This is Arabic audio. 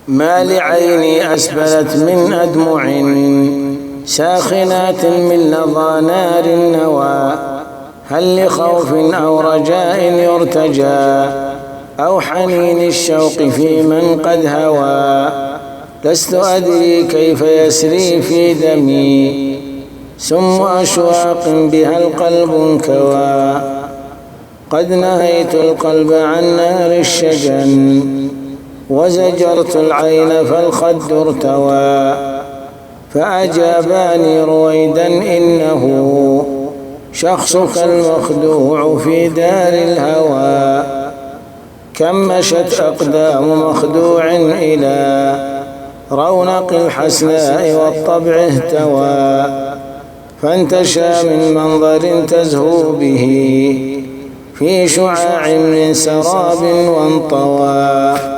ما لعيني أسبلت من أدمع ساخنات من لظى نار النوى، هل لخوف أو رجاء يرتجى أو حنين الشوق في من قد هوى؟ لست أدري كيف يسري في دمي سم أشواق بها القلب انكوى، قد نهيت القلب عن نار الشجن وزجرت العين فالخد ارتوى، فأجابني رويدا إنه شخصك المخدوع في دار الهوى، كم مشت أقدام مخدوع إلى رونق الحسناء والطبع اهتوى، فانتشى من منظر تزهو به في شعاع من سراب وانطوى.